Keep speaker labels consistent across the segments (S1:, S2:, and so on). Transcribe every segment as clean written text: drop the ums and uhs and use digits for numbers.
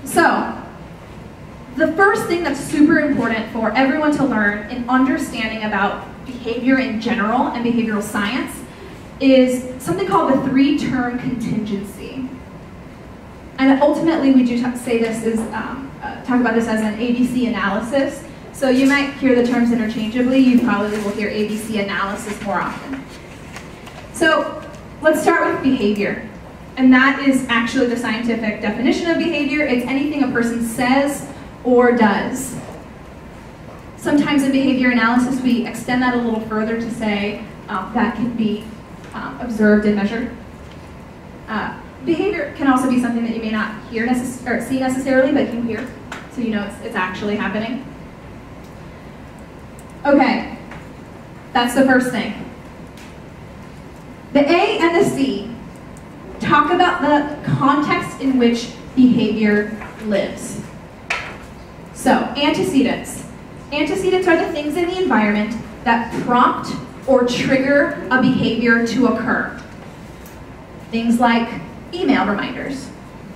S1: So, the first thing that's super important for everyone to learn in understanding about behavior in general and behavioral science is something called the three-term contingency. And ultimately, we do say this is, talk about this as an ABC analysis. So you might hear the terms interchangeably. You probably will hear ABC analysis more often. So let's start with behavior. And that is actually the scientific definition of behavior. It's anything a person says or does. Sometimes in behavior analysis, we extend that a little further to say that can be observed and measured. Behavior can also be something that you may not hear or see necessarily, but you hear, so you know it's actually happening. Okay, that's the first thing. The A and the C talk about the context in which behavior lives. So, antecedents. Antecedents are the things in the environment that prompt or trigger a behavior to occur. Things like email reminders,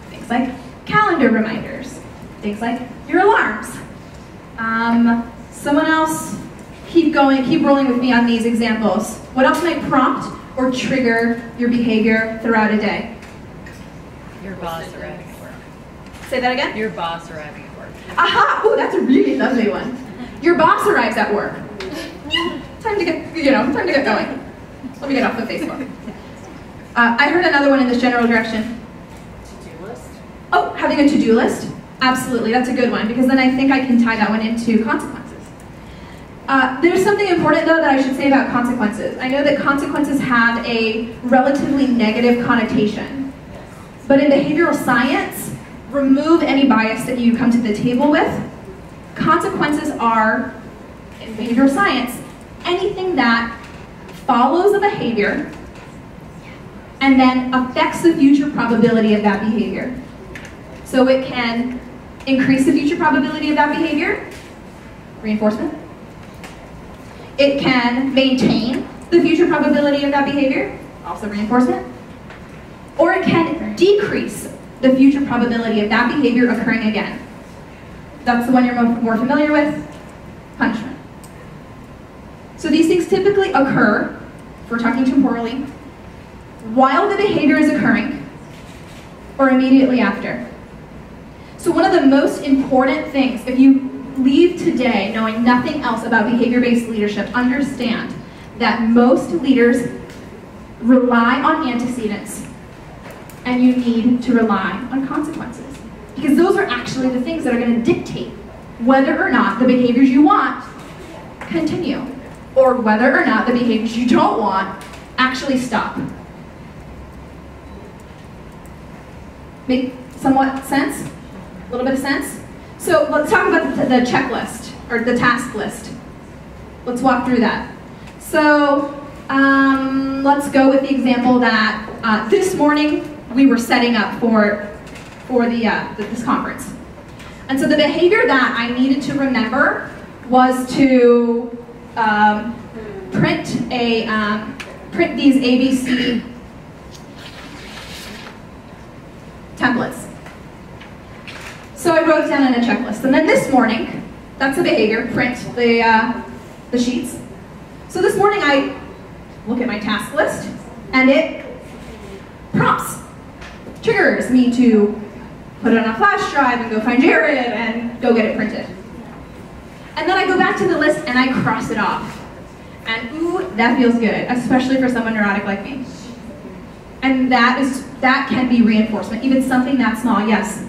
S1: things like calendar reminders, things like your alarms. Someone else, keep rolling with me on these examples. What else might prompt or trigger your behavior throughout a day?
S2: Your boss arriving at work.
S1: Say that again?
S2: Your boss arriving at work.
S1: Aha! Oh, that's a really lovely one. Your boss arrives at work. Time to get going. Let me get off of Facebook. I heard another one in this general direction.
S2: To-do list?
S1: Oh, having a to-do list? Absolutely, that's a good one, because then I think I can tie that one into consequences. There's something important, though, that I should say about consequences. I know that consequences have a relatively negative connotation. But in behavioral science, remove any bias that you come to the table with. Consequences are, in behavioral science, anything that follows a behavior and then affects the future probability of that behavior. So it can increase the future probability of that behavior, reinforcement. It can maintain the future probability of that behavior, also reinforcement. Or it can decrease the future probability of that behavior occurring again. That's the one you're more familiar with, punishment. So these things typically occur, if we're talking temporally, while the behavior is occurring, or immediately after. So one of the most important things, if you leave today knowing nothing else about behavior-based leadership, understand that most leaders rely on antecedents, and you need to rely on consequences. Because those are actually the things that are going to dictate whether or not the behaviors you want continue, or whether or not the behaviors you don't want actually stop. Make somewhat sense? A little bit of sense? So let's talk about the checklist, or the task list. Let's walk through that. So let's go with the example that this morning we were setting up for this conference. And so the behavior that I needed to remember was to print these ABC templates. So I wrote it down in a checklist. And then this morning, that's the behavior, print the sheets. So this morning I look at my task list, and it prompts, triggers me to put it on a flash drive and go find Jared and go get it printed. And then I go back to the list and I cross it off. And ooh, that feels good, especially for someone neurotic like me. And that can be reinforcement, even something that small. Yes?